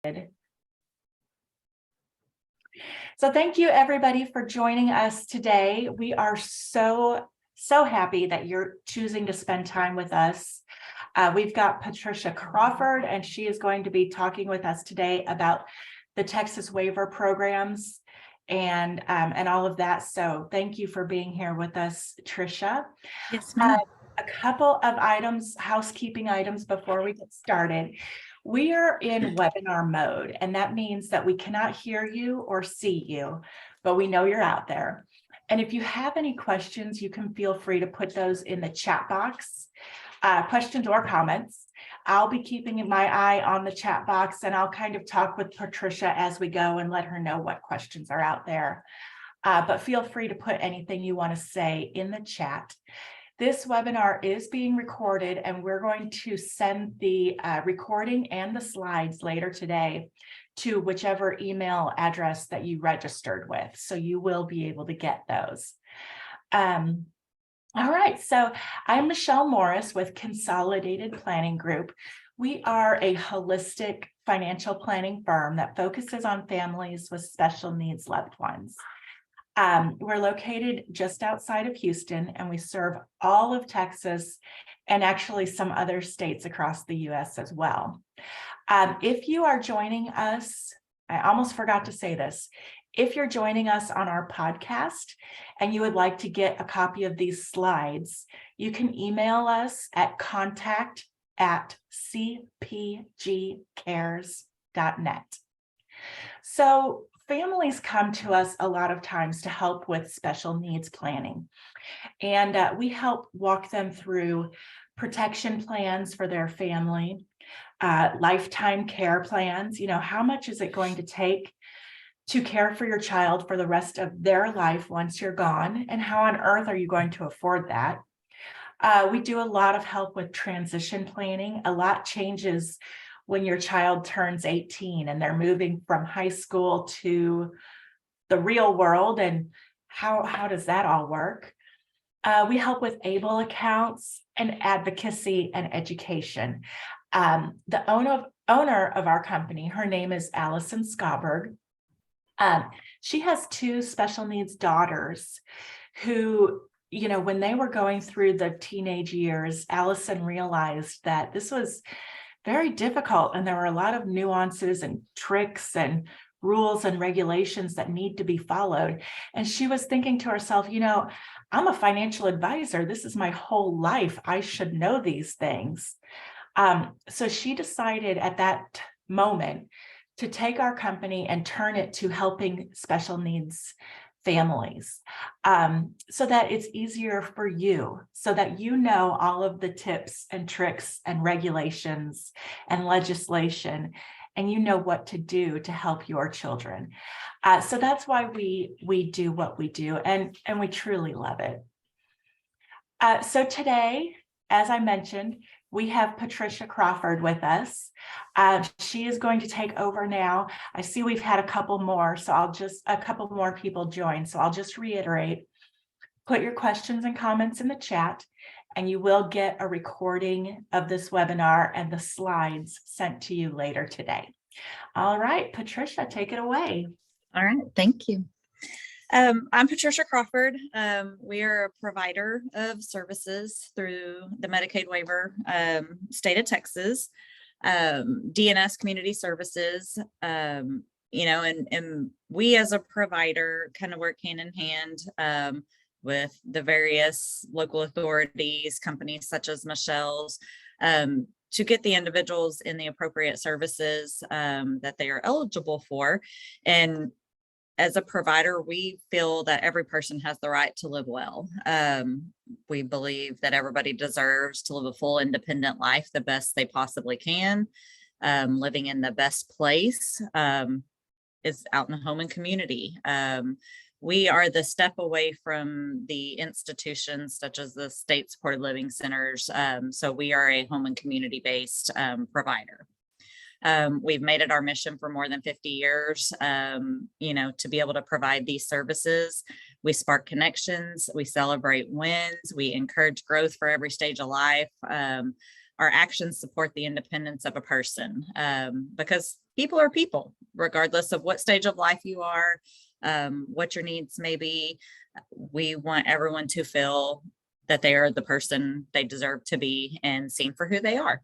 So thank you everybody for joining us today. We are so happy that you're choosing to spend time with us. We've got Trisha Crawford, and she is going to be talking with us today about the Texas waiver programs and all of that. So thank you for being here with us, Trisha. Yes, ma'am. A couple of items, housekeeping items before we get started. We are in webinar mode, and that means that we cannot hear you or see you, but we know you're out there. And if you have any questions, you can feel free to put those in the chat box, questions or comments. I'll be keeping my eye on the chat box, and I'll kind of talk with Trisha as we go and let her know what questions are out there. But feel free to put anything you want to say in the chat. This webinar is being recorded, and we're going to send the recording and the slides later today to whichever email address that you registered with. So you will be able to get those. All right, so I'm Michelle Morris with Consolidated Planning Group. We are a holistic financial planning firm that focuses on families with special needs loved ones. We're located just outside of Houston, and we serve all of Texas and actually some other states across the US as well. If you are joining us, I almost forgot to say this. If you're joining us on our podcast and you would like to get a copy of these slides, you can email us at contact@cpgcares.net. So families come to us a lot of times to help with special needs planning, and we help walk them through protection plans for their family, lifetime care plans. You know, how much is it going to take to care for your child for the rest of their life once you're gone, and how on earth are you going to afford that? We do a lot of help with transition planning. A lot changes when your child turns 18 and they're moving from high school to the real world, and how does that all work? We help with ABLE accounts and advocacy and education. The owner of our company, her name is Allison Scoberg. She has two special needs daughters who, you know, when they were going through the teenage years, Allison realized that this was very difficult, and there were a lot of nuances and tricks and rules and regulations that need to be followed. And she was thinking to herself, you know, I'm a financial advisor. This is my whole life. I should know these things. So she decided at that moment to take our company and turn it to helping special needs families, so that it's easier for you, so that you know all of the tips and tricks and regulations and legislation, and you know what to do to help your children. So that's why we do what we do, and we truly love it. So today, as I mentioned, we have Trisha Crawford with us. She is going to take over now. I see we've had a couple more people join. So I'll just reiterate, put your questions and comments in the chat, and you will get a recording of this webinar and the slides sent to you later today. All right, Trisha, take it away. All right, thank you. I'm Trisha Crawford. We are a provider of services through the Medicaid waiver, state of Texas, D&S Community Services, you know, and we as a provider kind of work hand in hand with the various local authorities, companies such as Michelle's, to get the individuals in the appropriate services that they are eligible for. And as a provider, we feel that every person has the right to live well. We believe that everybody deserves to live a full independent life the best they possibly can. Living in the best place is out in the home and community. We are the step away from the institutions such as the state supported living centers. So we are a home and community based provider. We've made it our mission for more than 50 years, you know, to be able to provide these services. We spark connections, we celebrate wins, we encourage growth for every stage of life. Our actions support the independence of a person, because people are people, regardless of what stage of life you are, what your needs may be. We want everyone to feel that they are the person they deserve to be and seen for who they are.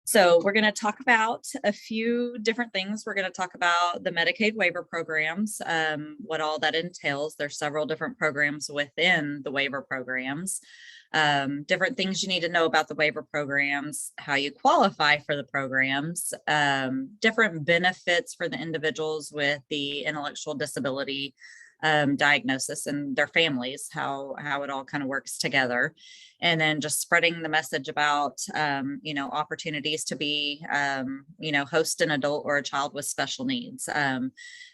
So we're going to talk about a few different things. We're going to talk about the Medicaid waiver programs, what all that entails. There's several different programs within the waiver programs, different things you need to know about the waiver programs, how you qualify for the programs, different benefits for the individuals with the intellectual disability diagnosis and their families, how it all kind of works together. And then just spreading the message about, opportunities to be, host an adult or a child with special needs.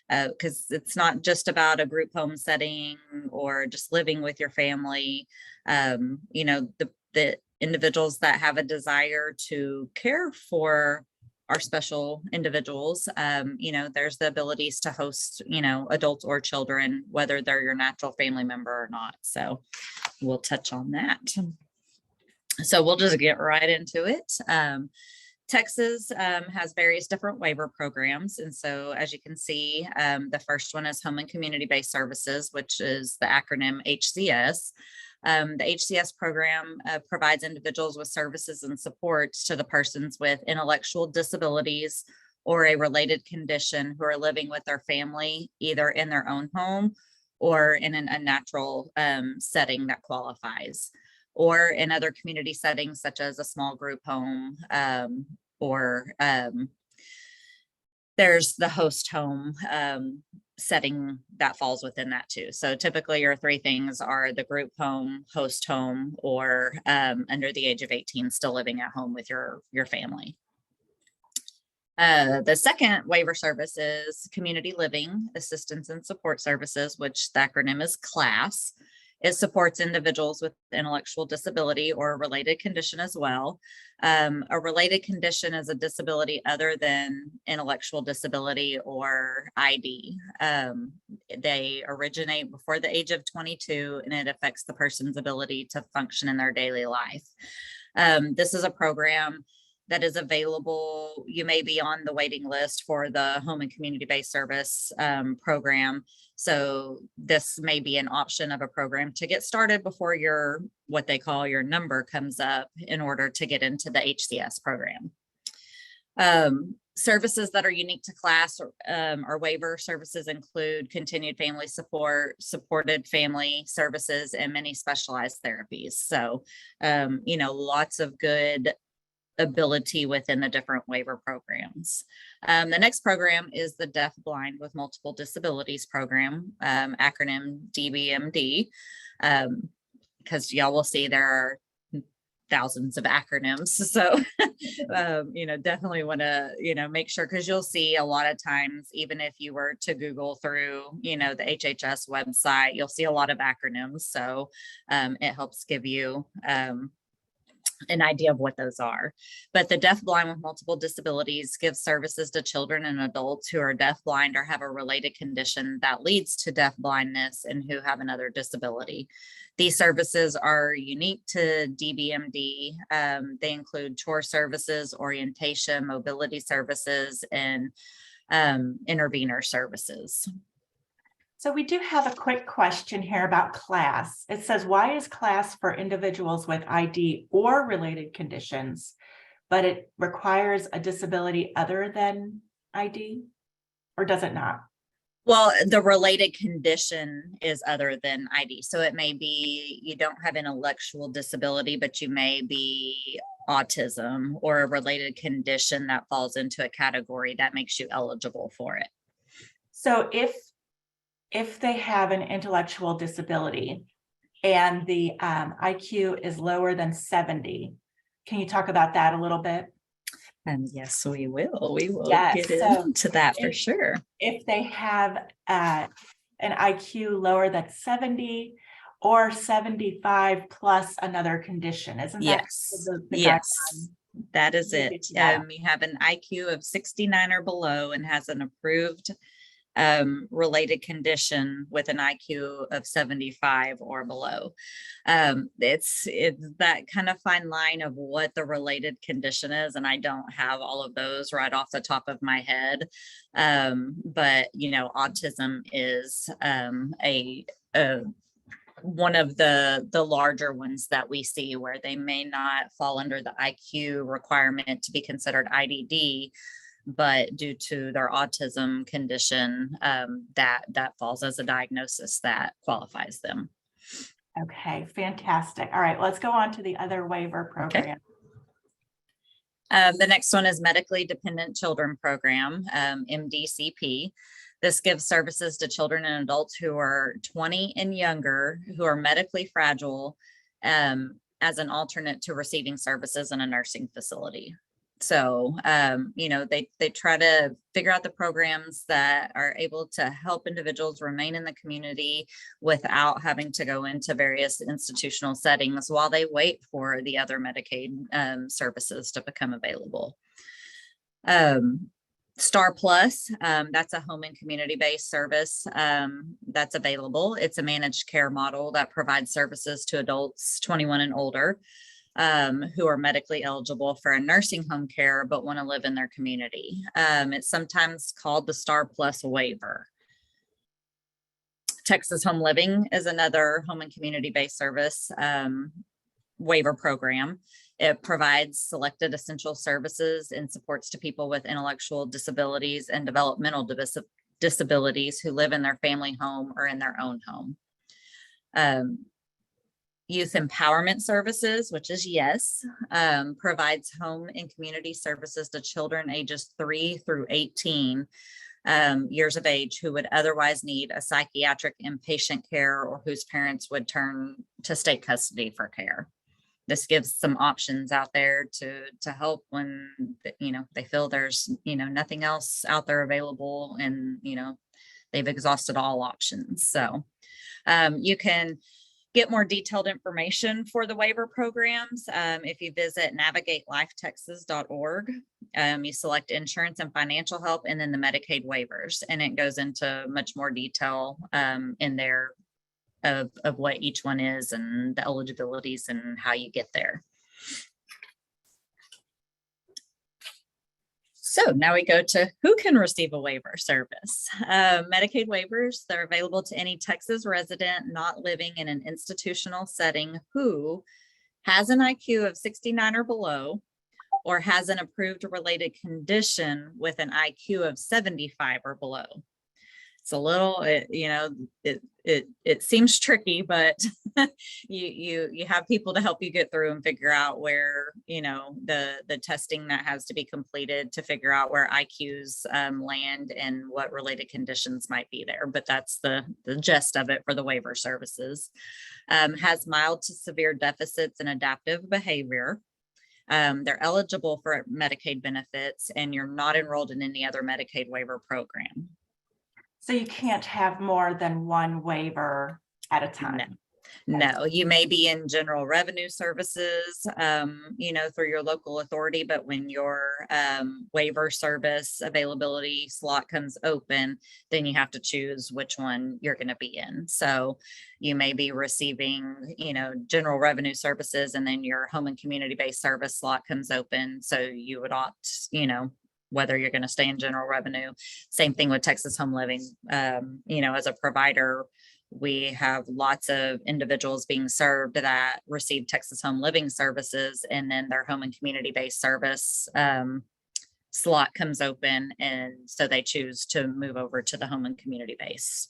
Because it's not just about a group home setting or just living with your family. The individuals that have a desire to care for our special individuals, there's the abilities to host, adults or children, whether they're your natural family member or not. So we'll touch on that. So we'll just get right into it. Texas has various different waiver programs. And so as you can see, the first one is Home and Community-Based Services, which is the acronym HCS. The HCS program provides individuals with services and supports to the persons with intellectual disabilities or a related condition who are living with their family, either in their own home or in an unnatural setting that qualifies, or in other community settings such as a small group home, or there's the host home setting that falls within that too. So typically your three things are the group home, host home, or under the age of 18 still living at home with your family. The second waiver service is Community Living Assistance and Support Services, which the acronym is CLASS. It supports individuals with intellectual disability or a related condition as well. A related condition is a disability other than intellectual disability or ID. They originate before the age of 22, and it affects the person's ability to function in their daily life. This is a program that is available. You may be on the waiting list for the Home and Community-Based Service program. So this may be an option of a program to get started before your, what they call your number comes up in order to get into the HCS program. Services that are unique to CLASS or waiver services include continued family support, supported family services, and many specialized therapies. So, lots of good ability within the different waiver programs. The next program is the Deaf Blind with Multiple Disabilities program, acronym DBMD, because y'all will see there are thousands of acronyms. So, definitely want to, make sure, because you'll see a lot of times, even if you were to Google through, the HHS website, you'll see a lot of acronyms. So it helps give you an idea of what those are. But the Deaf Blind with Multiple Disabilities gives services to children and adults who are deaf, blind, or have a related condition that leads to deaf blindness and who have another disability. These services are unique to DBMD. They include chore services, orientation, mobility services, and intervener services. So we do have a quick question here about CLASS. It says, why is CLASS for individuals with ID or related conditions, but it requires a disability other than ID, or does it not? Well, the related condition is other than ID. So it may be you don't have intellectual disability, but you may be autism or a related condition that falls into a category that makes you eligible for it. So if they have an intellectual disability and the IQ is lower than 70, can you talk about that a little bit? Yes, we will. We will get into that for sure. If they have an IQ lower than 70 or 75 plus another condition, isn't that? Yes, that is it. You have an IQ of 69 or below and has an approved related condition with an IQ of 75 or below. It's that kind of fine line of what the related condition is, and I don't have all of those right off the top of my head. But autism is a one of the larger ones that we see, where they may not fall under the IQ requirement to be considered IDD, but due to their autism condition, that falls as a diagnosis that qualifies them. Okay, fantastic. All right, let's go on to the other waiver program. The next one is Medically Dependent Children Program, MDCP. This gives services to children and adults who are 20 and younger, who are medically fragile, as an alternate to receiving services in a nursing facility. So, they try to figure out the programs that are able to help individuals remain in the community without having to go into various institutional settings while they wait for the other Medicaid services to become available. Star Plus, that's a home and community-based service that's available. It's a managed care model that provides services to adults 21 and older who are medically eligible for a nursing home care but want to live in their community. It's sometimes called the Star Plus Waiver. Texas Home Living is another home and community-based service waiver program. It provides selected essential services and supports to people with intellectual disabilities and developmental disabilities who live in their family home or in their own home. Youth Empowerment Services, which is YES, provides home and community services to children ages 3 through 18 years of age who would otherwise need a psychiatric inpatient care or whose parents would turn to state custody for care. This gives some options out there to help when they feel there's nothing else out there available, and they've exhausted all options. So you can get more detailed information for the waiver programs if you visit navigatelifetexas.org. You select insurance and financial help, and then the Medicaid waivers, and it goes into much more detail in there of what each one is and the eligibilities and how you get there. So now we go to who can receive a waiver service. Medicaid waivers, they're available to any Texas resident not living in an institutional setting who has an IQ of 69 or below, or has an approved related condition with an IQ of 75 or below. It's a little, it seems tricky, but you have people to help you get through and figure out where, the testing that has to be completed to figure out where IQs land and what related conditions might be there. But that's the gist of it for the waiver services. Has mild to severe deficits in adaptive behavior. They're eligible for Medicaid benefits, and you're not enrolled in any other Medicaid waiver program. So you can't have more than one waiver at a time? No, you may be in general revenue services, through your local authority, but when your waiver service availability slot comes open, then you have to choose which one you're going to be in. So you may be receiving, general revenue services, and then your home and community-based service slot comes open. So you would opt, whether you're going to stay in general revenue. Same thing with Texas Home Living. As a provider, we have lots of individuals being served that receive Texas Home Living services, and then their home and community-based service slot comes open, and so they choose to move over to the home and community base.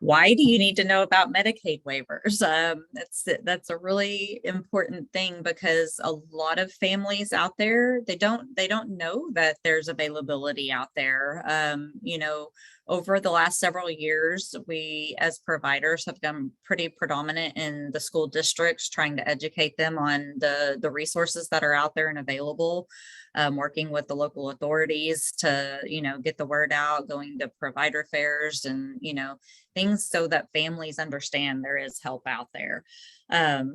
Why do you need to know about Medicaid waivers? That's a really important thing, because a lot of families out there, they don't know that there's availability out there. Over the last several years, we as providers have been pretty predominant in the school districts, trying to educate them on the resources that are out there and available, working with the local authorities to, get the word out, going to provider fairs and, things so that families understand there is help out there.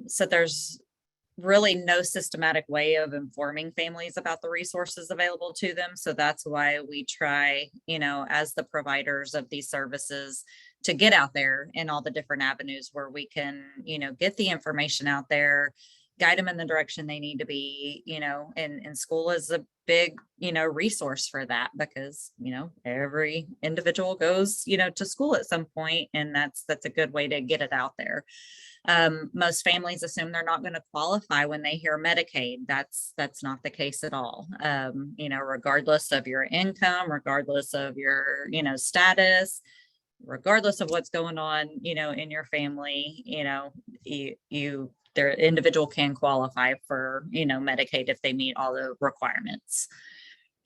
So there's really no systematic way of informing families about the resources available to them. So that's why we try, as the providers of these services, to get out there in all the different avenues where we can, get the information out there, guide them in the direction they need to be, and school is a big, resource for that, because, every individual goes, to school at some point, and that's a good way to get it out there. Most families assume they're not going to qualify when they hear Medicaid. That's not the case at all. Regardless of your income, regardless of your, status, regardless of what's going on, in your family, their individual can qualify for, Medicaid if they meet all the requirements.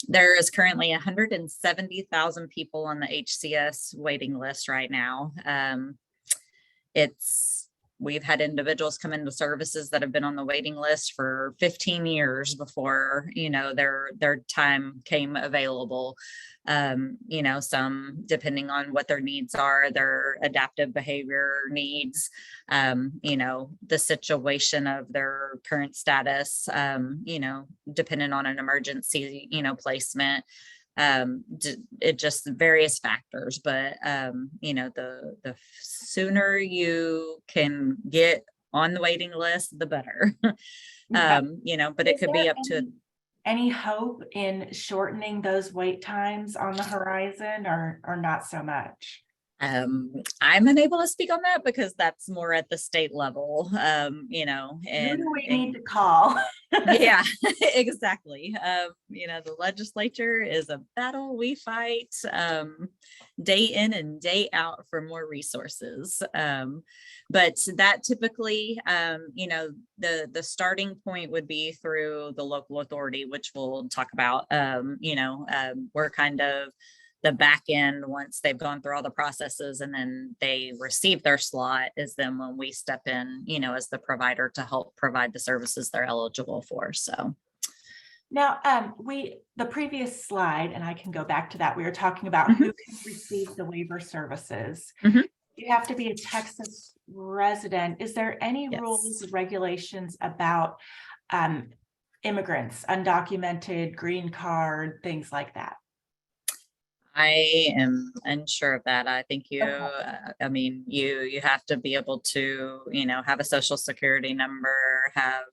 There is currently 170,000 people on the HCS waiting list right now. We've had individuals come into services that have been on the waiting list for 15 years before, their time came available. Some depending on what their needs are, their adaptive behavior needs, the situation of their current status, depending on an emergency, placement. It just various factors, but the sooner you can get on the waiting list, the better. But it could be up to any hope in shortening those wait times on the horizon, or not so much? I'm unable to speak on that because that's more at the state level, and who do we need to call? Yeah, exactly. The legislature is a battle we fight day in and day out for more resources. But that typically, the starting point would be through the local authority, which we'll talk about. We're kind of the back end once they've gone through all the processes and then they receive their slot, is then when we step in, as the provider to help provide the services they're eligible for. So now the previous slide, and I can go back to that, we were talking about who can receive the waiver services. You have to be a Texas resident. Is there any rules, regulations about immigrants, undocumented, green card, things like that? I am unsure of that. I think you have to be able to, have a social security number, have,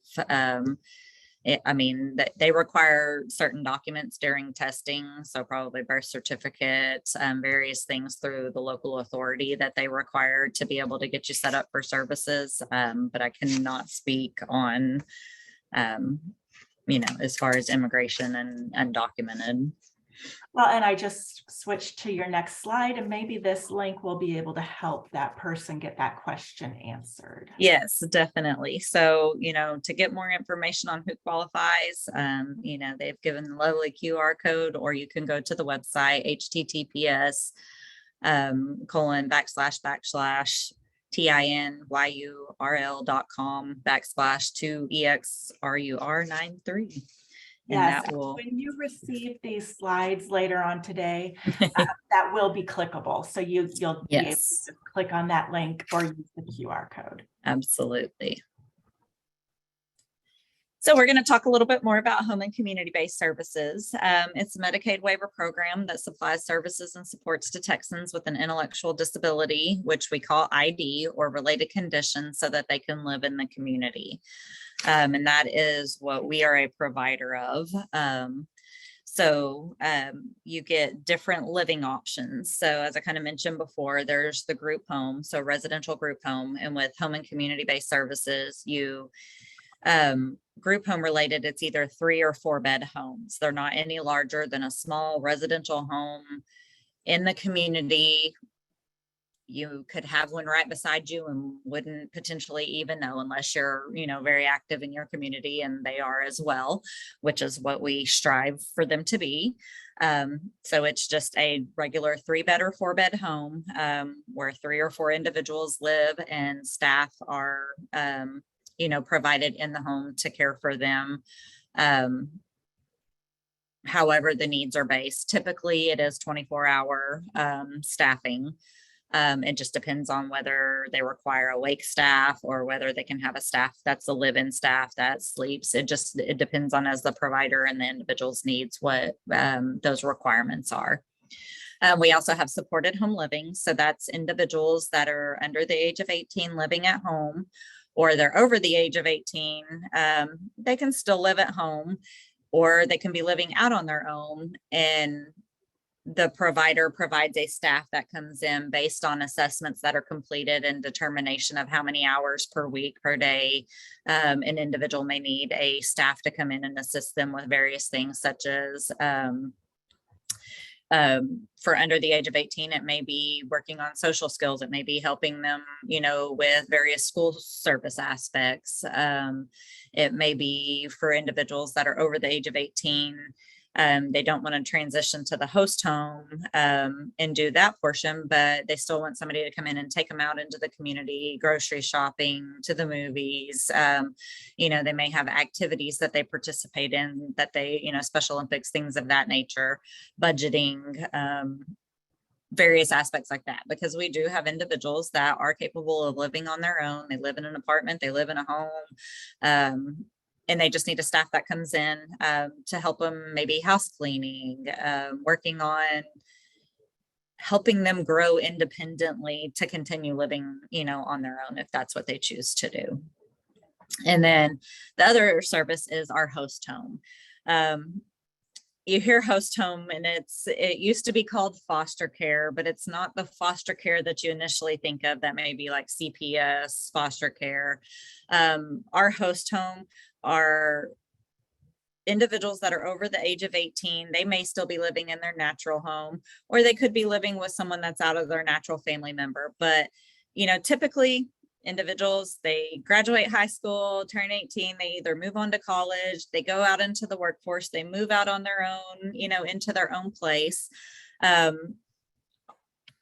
they require certain documents during testing. So probably birth certificates, various things through the local authority that they require to be able to get you set up for services. But I cannot speak on, as far as immigration and undocumented. Well, and I just switched to your next slide, and maybe this link will be able to help that person get that question answered. Yes, definitely. So, to get more information on who qualifies, they've given the lovely QR code, or you can go to the website, https tinyurl.com/2exrur93. Yes, when you receive these slides later on today, that will be clickable. So you'll be able to click on that link or use the QR code. Absolutely. So we're going to talk a little bit more about home and community-based services. It's a Medicaid waiver program that supplies services and supports to Texans with an intellectual disability, which we call ID, or related conditions, so that they can live in the community. And that is what we are a provider of. So you get different living options. So as I kind of mentioned before, there's the group home, so residential group home, and with home and community-based services, you group home related, it's either 3 or 4 bed homes. They're not any larger than a small residential home in the community. You could have one right beside you and wouldn't potentially even know, unless you're, very active in your community, and they are as well, which is what we strive for them to be. So it's just a regular 3-bed or 4-bed home where 3 or 4 individuals live, and staff are, provided in the home to care for them. However the needs are based. Typically it is 24-hour staffing. It just depends on whether they require a wake staff or whether they can have a staff that's a live-in staff that sleeps. It depends on, as the provider and the individual's needs, what those requirements are. We also have supported home living. So that's individuals that are under the age of 18 living at home, or they're over the age of 18. They can still live at home, or they can be living out on their own, and the provider provides a staff that comes in based on assessments that are completed and determination of how many hours per week, per day, an individual may need a staff to come in and assist them with various things, such as for under the age of 18, it may be working on social skills. It may be helping them, with various school service aspects. It may be for individuals that are over the age of 18. They don't want to transition to the host home and do that portion, but they still want somebody to come in and take them out into the community, grocery shopping, to the movies. They may have activities that they participate in, that they, Special Olympics, things of that nature, budgeting, various aspects like that, because we do have individuals that are capable of living on their own. They live in an apartment, they live in a home. And they just need a staff that comes in to help them, maybe house cleaning, working on helping them grow independently to continue living, on their own, if that's what they choose to do. And then the other service is our host home. You hear host home, and it used to be called foster care, but it's not the foster care that you initially think of. That may be like CPS, foster care. Our host home are individuals that are over the age of 18. They may still be living in their natural home, or they could be living with someone that's out of their natural family member. But, typically individuals, they graduate high school, turn 18, they either move on to college, they go out into the workforce, they move out on their own, into their own place.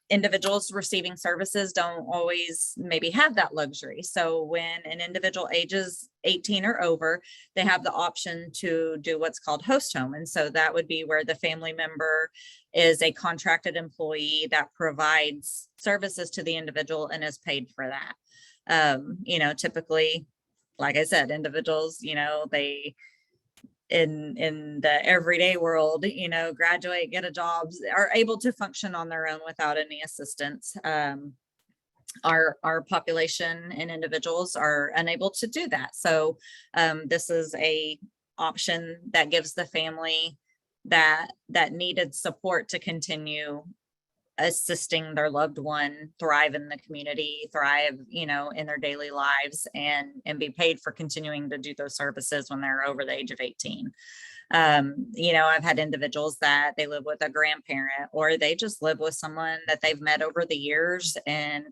Individuals receiving services don't always maybe have that luxury. So when an individual ages 18 or over, they have the option to do what's called host home. And so that would be where the family member is a contracted employee that provides services to the individual and is paid for that. Typically, like I said, individuals, they in the everyday world, graduate, get a job, are able to function on their own without any assistance. Our population and individuals are unable to do that. So this is a option that gives the family that needed support to continue assisting their loved one thrive in the community, thrive, in their daily lives, and be paid for continuing to do those services when they're over the age of 18. I've had individuals that they live with a grandparent, or they just live with someone that they've met over the years, and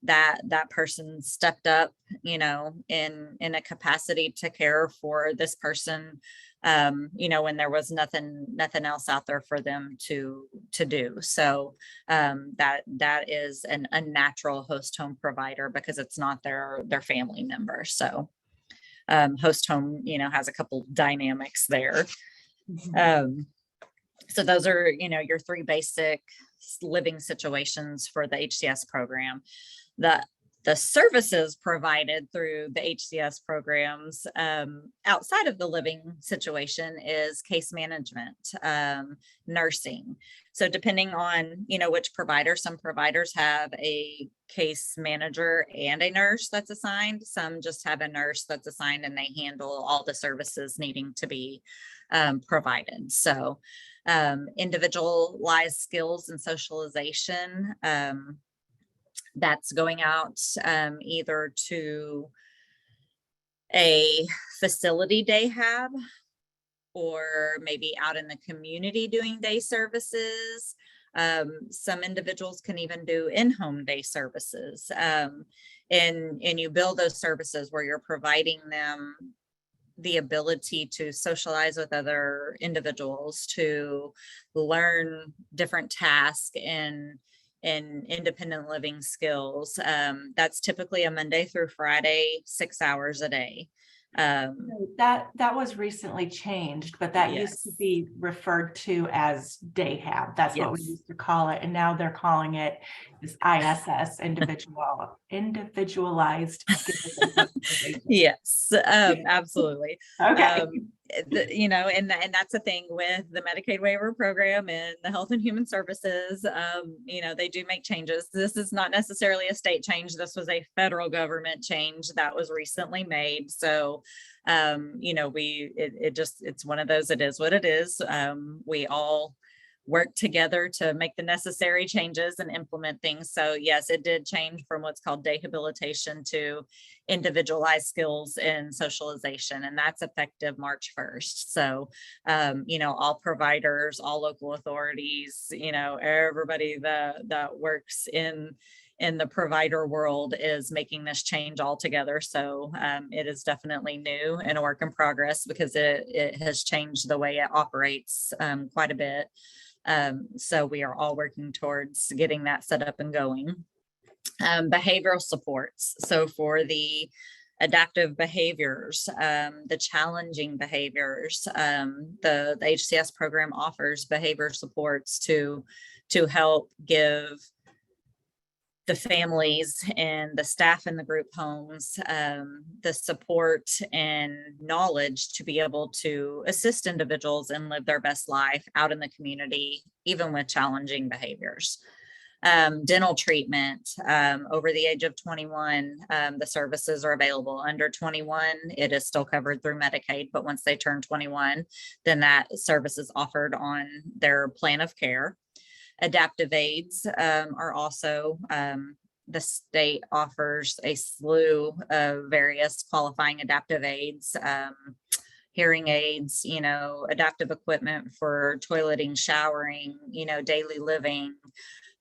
that person stepped up, in a capacity to care for this person, when there was nothing else out there for them to do. So that is an unnatural host home provider, because it's not their family member. So host home, has a couple dynamics there. So those are, your three basic living situations for the HCS program. The services provided through the HCS programs outside of the living situation is case management, nursing. So depending on, which provider, some providers have a case manager and a nurse that's assigned. Some just have a nurse that's assigned, and they handle all the services needing to be provided. So individualized skills and socialization, that's going out either to a facility day hab, or maybe out in the community doing day services. Some individuals can even do in-home day services. And you build those services where you're providing them the ability to socialize with other individuals, to learn different tasks and independent living skills. That's typically a Monday through Friday, 6 hours a day. That was recently changed, but that used to Yes. be referred to as DayHab. That's what we Yes. used to call it. And now they're calling it this ISS, individualized skills and specialization. Yes, absolutely. Okay. And that's the thing with the Medicaid waiver program and the Health and Human Services. They do make changes. This is not necessarily a state change. This was a federal government change that was recently made. So, it's one of those, it is what it is. We all work together to make the necessary changes and implement things. So yes, it did change from what's called dehabilitation to individualized skills and socialization, and that's effective March 1st. So, all providers, all local authorities, everybody that works in the provider world is making this change all together. So it is definitely new and a work in progress because it has changed the way it operates quite a bit. So we are all working towards getting that set up and going. Behavioral supports. So for the adaptive behaviors, the challenging behaviors, the HCS program offers behavior supports to help give the families and the staff in the group homes the support and knowledge to be able to assist individuals and live their best life out in the community, even with challenging behaviors. Dental treatment over the age of 21, the services are available. Under 21, it is still covered through Medicaid, but once they turn 21, then that service is offered on their plan of care. Adaptive aids are also, the state offers a slew of various qualifying adaptive aids, hearing aids, adaptive equipment for toileting, showering, daily living,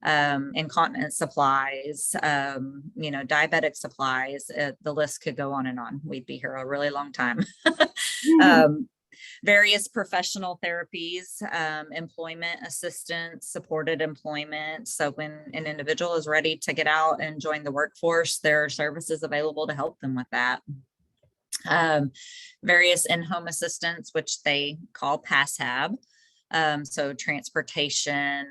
incontinence supplies, diabetic supplies. The list could go on and on. We'd be here a really long time. Various professional therapies, employment assistance, supported employment. So when an individual is ready to get out and join the workforce, there are services available to help them with that. Various in-home assistance, which they call PASSHAB. So transportation,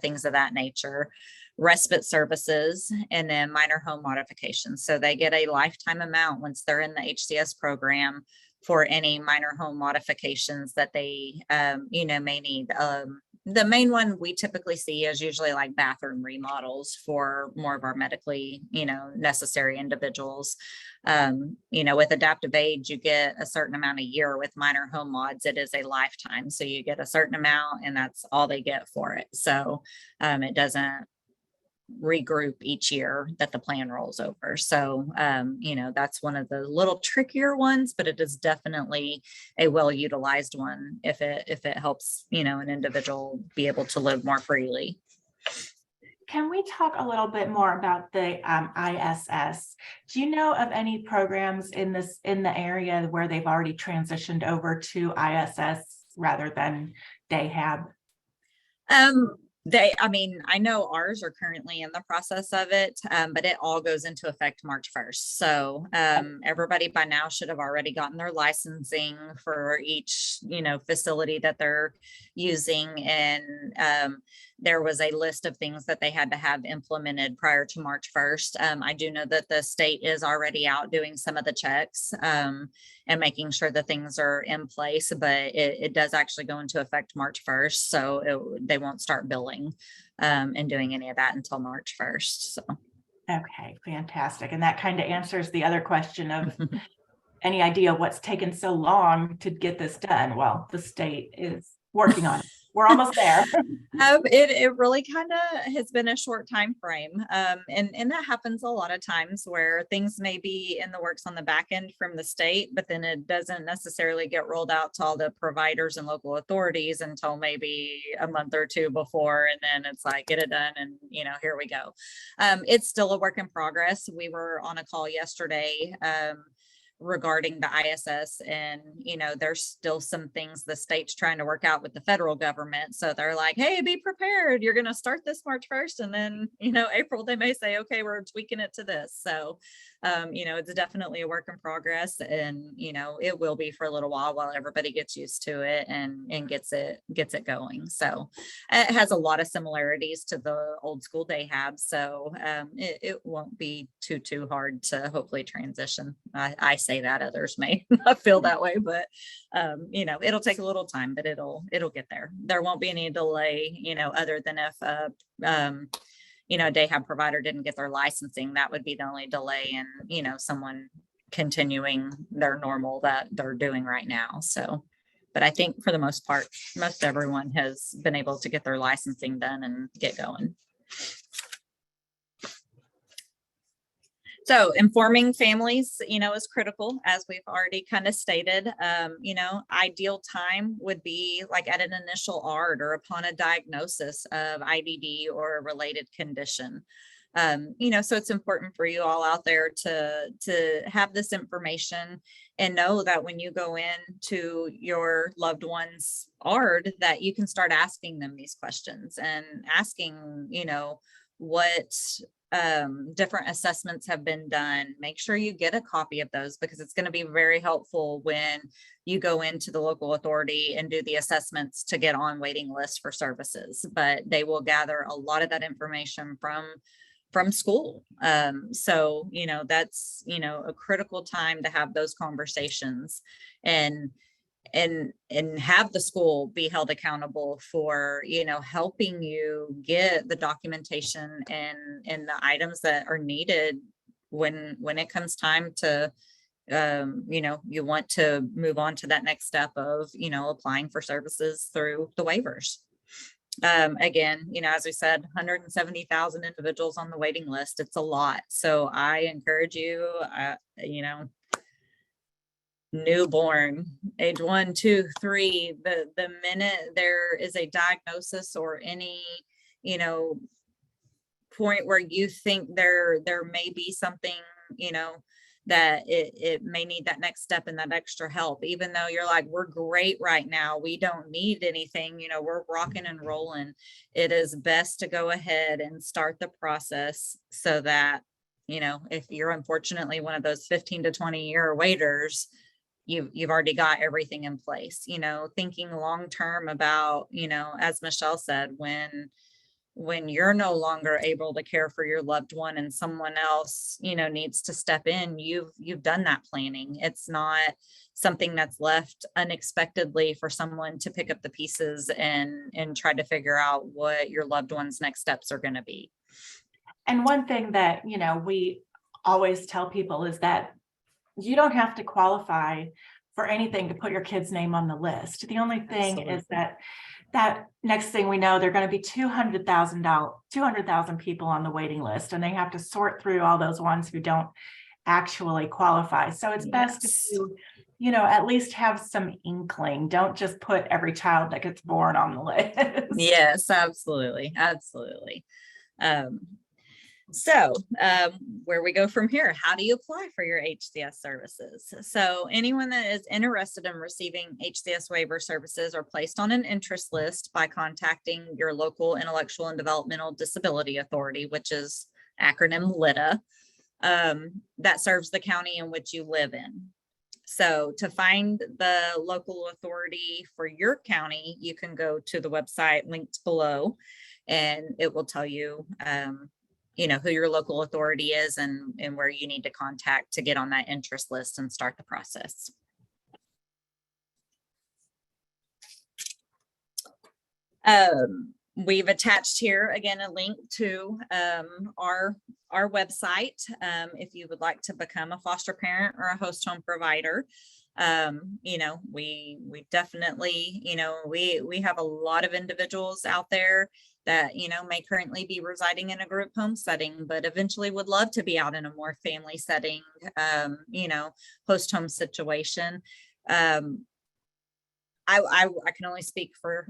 things of that nature, respite services, and then minor home modifications. So they get a lifetime amount once they're in the HCS program for any minor home modifications that they, may need. The main one we typically see is usually like bathroom remodels for more of our medically, necessary individuals. With adaptive aids, you get a certain amount a year. With minor home mods, it is a lifetime. So you get a certain amount and that's all they get for it. So it doesn't regroup each year that the plan rolls over. So, that's one of the little trickier ones, but it is definitely a well-utilized one if it helps, an individual be able to live more freely. Can we talk a little bit more about the ISS? Do you know of any programs in the area where they've already transitioned over to ISS rather than DayHab? I know ours are currently in the process of it, but it all goes into effect March 1st. So everybody by now should have already gotten their licensing for each, facility that they're using. And there was a list of things that they had to have implemented prior to March 1st. I do know that the state is already out doing some of the checks and making sure that things are in place, but it does actually go into effect March 1st. So they won't start billing and doing any of that until March 1st. So. Okay, fantastic. And that kind of answers the other question of any idea what's taken so long to get this done? Well, the state is working on it. We're almost there. It really kind of has been a short time frame. And that happens a lot of times where things may be in the works on the back end from the state, but then it doesn't necessarily get rolled out to all the providers and local authorities until maybe a month or two before. And then it's like, get it done. And, here we go. It's still a work in progress. We were on a call yesterday regarding the ISS, and there's still some things the state's trying to work out with the federal government. So they're like, hey, be prepared, you're going to start this March 1st, and then April they may say, okay, we're tweaking it to this. So It's definitely a work in progress, and, it will be for a little while everybody gets used to it and gets it going. So it has a lot of similarities to the old school day hab. So it won't be too hard to hopefully transition. I say that, others may not feel that way, but it'll take a little time, but it'll get there. There won't be any delay, other than if a day hab provider didn't get their licensing. That would be the only delay in, someone continuing their normal that they're doing right now. So, but I think for the most part, most everyone has been able to get their licensing done and get going. So informing families, is critical, as we've already kind of stated. Ideal time would be like at an initial ARD or upon a diagnosis of IBD or a related condition. So it's important for you all out there to have this information and know that when you go into your loved one's ARD, that you can start asking them these questions and asking, what different assessments have been done. Make sure you get a copy of those, because it's going to be very helpful when you go into the local authority and do the assessments to get on waiting lists for services. But they will gather a lot of that information from school. So, that's, a critical time to have those conversations and have the school be held accountable for, helping you get the documentation and the items that are needed when it comes time to, you want to move on to that next step of, applying for services through the waivers. Again, as we said, 170,000 individuals on the waiting list. It's a lot. So I encourage you, newborn, age 1, 2, 3, the minute there is a diagnosis or any, point where you think there may be something, that it may need that next step and that extra help, even though you're like, we're great right now, we don't need anything, we're rocking and rolling. It is best to go ahead and start the process so that, if you're unfortunately one of those 15 to 20 year waiters, you've already got everything in place, thinking long term about, as Michelle said, when you're no longer able to care for your loved one and someone else, needs to step in, you've done that planning. It's not something that's left unexpectedly for someone to pick up the pieces and try to figure out what your loved one's next steps are going to be. And one thing that, we always tell people is that you don't have to qualify for anything to put your kid's name on the list. The only thing Absolutely. Is that next thing we know, there are going to be 200,000 people on the waiting list, and they have to sort through all those ones who don't actually qualify. So it's best to, at least have some inkling. Don't just put every child that gets born on the list. Yes, absolutely. Absolutely. So where we go from here, how do you apply for your HCS services? So anyone that is interested in receiving HCS waiver services are placed on an interest list by contacting your local Intellectual and Developmental Disability Authority, which is acronym LIDA, that serves the county in which you live in. So to find the local authority for your county, you can go to the website linked below, and it will tell you who your local authority is and where you need to contact to get on that interest list and start the process. We've attached here again a link to our website if you would like to become a foster parent or a host home provider. We definitely, we have a lot of individuals out there that, may currently be residing in a group home setting, but eventually would love to be out in a more family setting, host home situation. I can only speak for,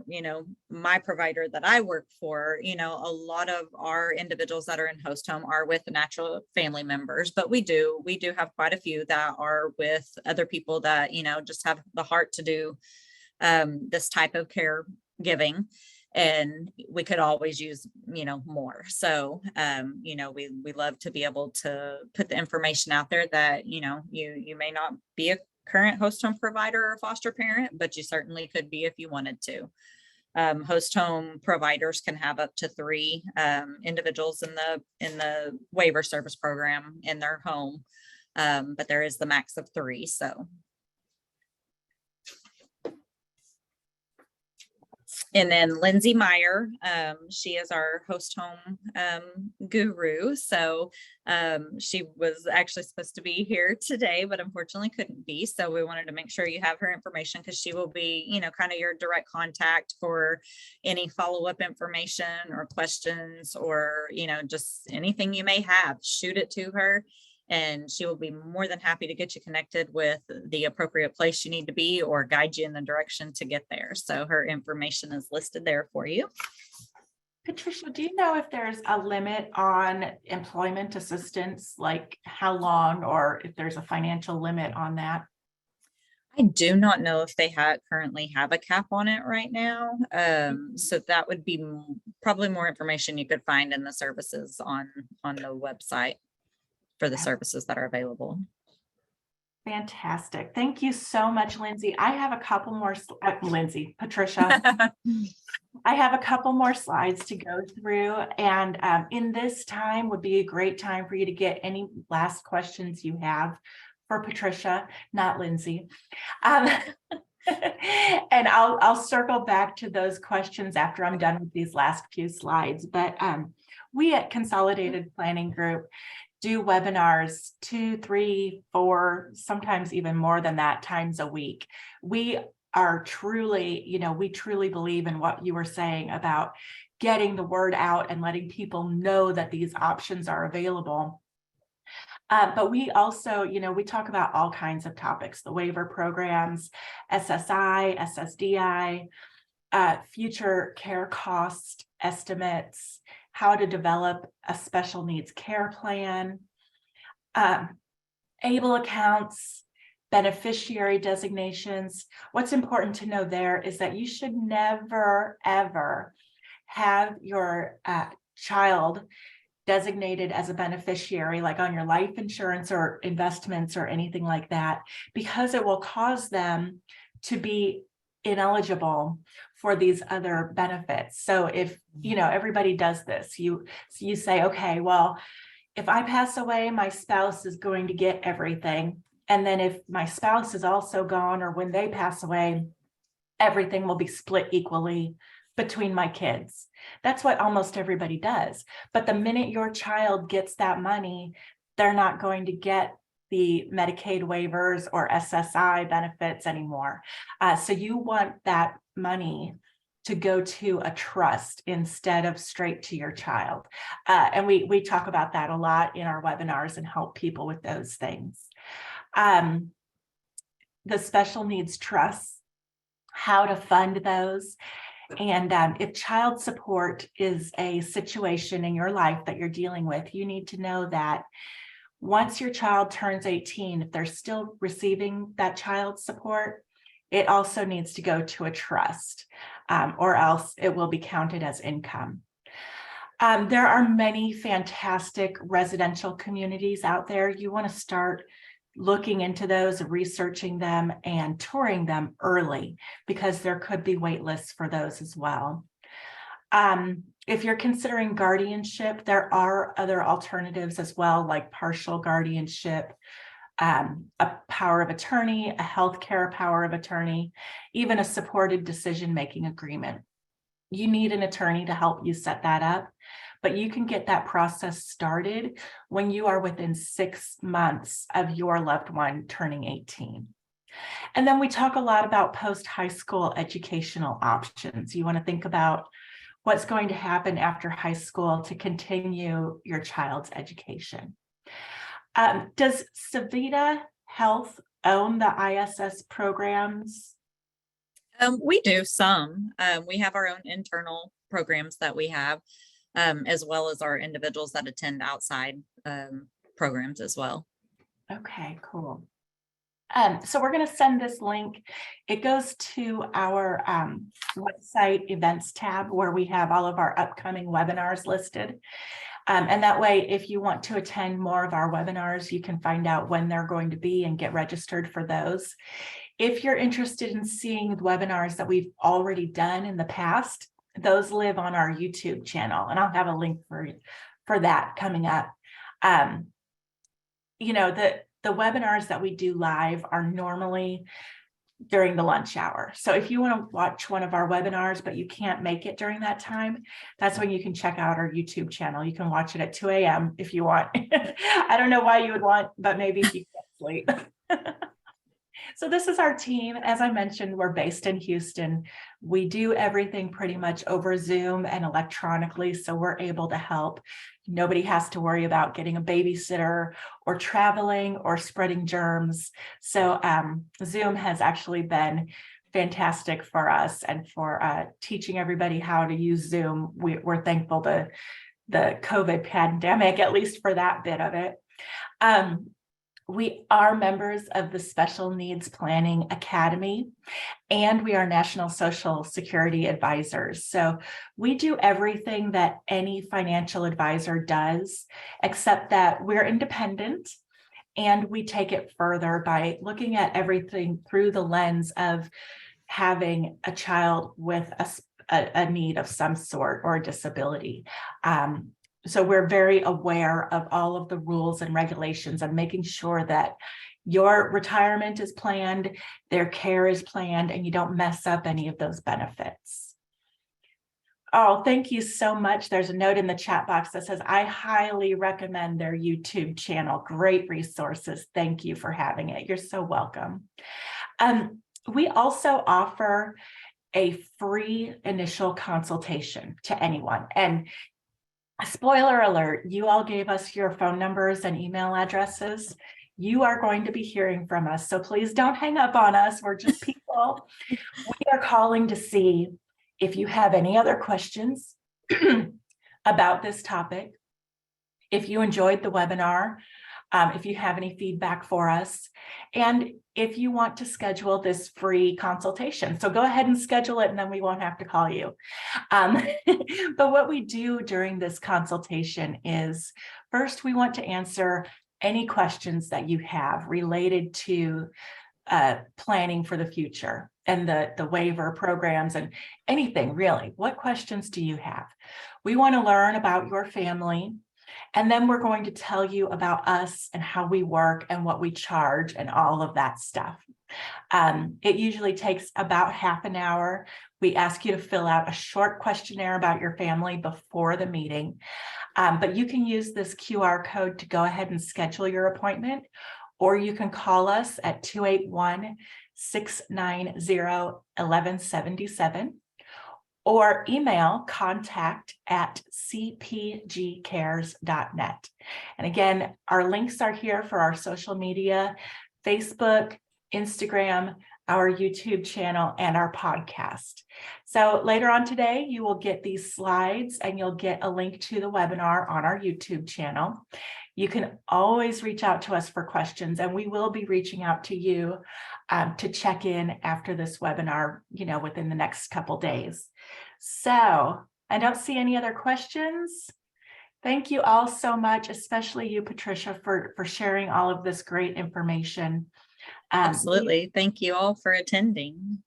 my provider that I work for. A lot of our individuals that are in host home are with natural family members, but we do have quite a few that are with other people that, just have the heart to do this type of care giving. and we could always use, more. So, we love to be able to put the information out there that, you may not be a current host home provider or foster parent, but you certainly could be if you wanted to. Host home providers can have up to 3 individuals in the waiver service program in their home, but there is the max of 3. So. And then Lindsay Meyer, she is our host home guru. So she was actually supposed to be here today, but unfortunately couldn't be. So we wanted to make sure you have her information, because she will be, kind of your direct contact for any follow-up information or questions, or, just anything you may have. Shoot it to her, and she will be more than happy to get you connected with the appropriate place you need to be, or guide you in the direction to get there. So her information is listed there for you. Patricia, do you know if there's a limit on employment assistance, like how long, or if there's a financial limit on that? I do not know if they currently have a cap on it right now. So that would be probably more information you could find in the services on the website for the services that are available. Fantastic. Thank you so much, Lindsay. I have a couple more, Patricia. I have a couple more slides to go through, and in this time would be a great time for you to get any last questions you have for Patricia, not Lindsay. And I'll circle back to those questions after I'm done with these last few slides. But we at Consolidated Planning Group do webinars 2, 3, 4, sometimes even more than that times a week. We are truly, we truly believe in what you were saying about getting the word out and letting people know that these options are available. But we also, we talk about all kinds of topics: the waiver programs, SSI, SSDI, future care cost estimates, how to develop a special needs care plan, ABLE accounts, beneficiary designations. What's important to know there is that you should never, ever have your child designated as a beneficiary, like on your life insurance or investments or anything like that, because it will cause them to be ineligible for these other benefits. So if, everybody does this, you say, okay, well, if I pass away, my spouse is going to get everything. And then if my spouse is also gone, or when they pass away, everything will be split equally between my kids. That's what almost everybody does. But the minute your child gets that money, they're not going to get the Medicaid waivers or SSI benefits anymore. So you want that money to go to a trust instead of straight to your child. And we talk about that a lot in our webinars and help people with those things. The special needs trusts, how to fund those. And if child support is a situation in your life that you're dealing with, you need to know that once your child turns 18, if they're still receiving that child support, it also needs to go to a trust, or else it will be counted as income. There are many fantastic residential communities out there. You want to start looking into those, researching them, and touring them early, because there could be wait lists for those as well. If you're considering guardianship, there are other alternatives as well, like partial guardianship, a power of attorney, a healthcare power of attorney, even a supported decision-making agreement. You need an attorney to help you set that up, but you can get that process started when you are within 6 months of your loved one turning 18. And then we talk a lot about post-high school educational options. You want to think about what's going to happen after high school to continue your child's education. Does Savita Health own the ISS programs? We do some. We have our own internal programs that we have, as well as our individuals that attend outside programs as well. Okay, cool. So we're going to send this link. It goes to our website events tab where we have all of our upcoming webinars listed. And that way, if you want to attend more of our webinars, you can find out when they're going to be and get registered for those. If you're interested in seeing the webinars that we've already done in the past, those live on our YouTube channel, and I'll have a link for that coming up. You know, the webinars that we do live are normally during the lunch hour. So if you want to watch one of our webinars, but you can't make it during that time, that's when you can check out our YouTube channel. You can watch it at 2 a.m. if you want. I don't know why you would want, but maybe if you can't sleep. So this is our team. As I mentioned, we're based in Houston. We do everything pretty much over Zoom and electronically, so we're able to help. Nobody has to worry about getting a babysitter or traveling or spreading germs. So Zoom has actually been fantastic for us and for teaching everybody how to use Zoom. We're thankful to the COVID pandemic, at least for that bit of it. We are members of the Special Needs Planning Academy, and we are National Social Security advisors. So we do everything that any financial advisor does, except that we're independent and we take it further by looking at everything through the lens of having a child with a need of some sort or a disability. So we're very aware of all of the rules and regulations and making sure that your retirement is planned, their care is planned, and you don't mess up any of those benefits. Oh, thank you so much. There's a note in the chat box that says, I highly recommend their YouTube channel. Great resources. Thank you for having it. You're so welcome. We also offer a free initial consultation to anyone. And spoiler alert, you all gave us your phone numbers and email addresses. You are going to be hearing from us, so please don't hang up on us. We're just people. We are calling to see if you have any other questions about this topic, if you enjoyed the webinar, if you have any feedback for us, and if you want to schedule this free consultation. So go ahead and schedule it, and then we won't have to call you. But what we do during this consultation is, first, we want to answer any questions that you have related to planning for the future and the waiver programs and anything really. What questions do you have? We want to learn about your family. And then we're going to tell you about us and how we work and what we charge and all of that stuff. It usually takes about half an hour. We ask you to fill out a short questionnaire about your family before the meeting. But you can use this QR code to go ahead and schedule your appointment, or you can call us at 281-690-1177. Or email contact@cpgcares.net. And again, our links are here for our social media, Facebook, Instagram, our YouTube channel, and our podcast. So later on today, you will get these slides and you'll get a link to the webinar on our YouTube channel. You can always reach out to us for questions, and we will be reaching out to you to check in after this webinar, within the next couple days. So I don't see any other questions. Thank you all so much, especially you, Patricia, for sharing all of this great information. Absolutely. Thank you all for attending.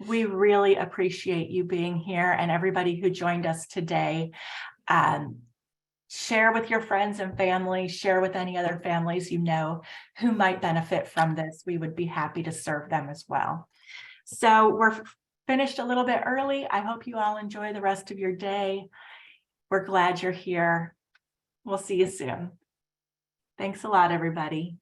We really appreciate you being here and everybody who joined us today. Share with your friends and family, share with any other families you know who might benefit from this. We would be happy to serve them as well. So we're finished a little bit early. I hope you all enjoy the rest of your day. We're glad you're here. We'll see you soon. Thanks a lot, everybody.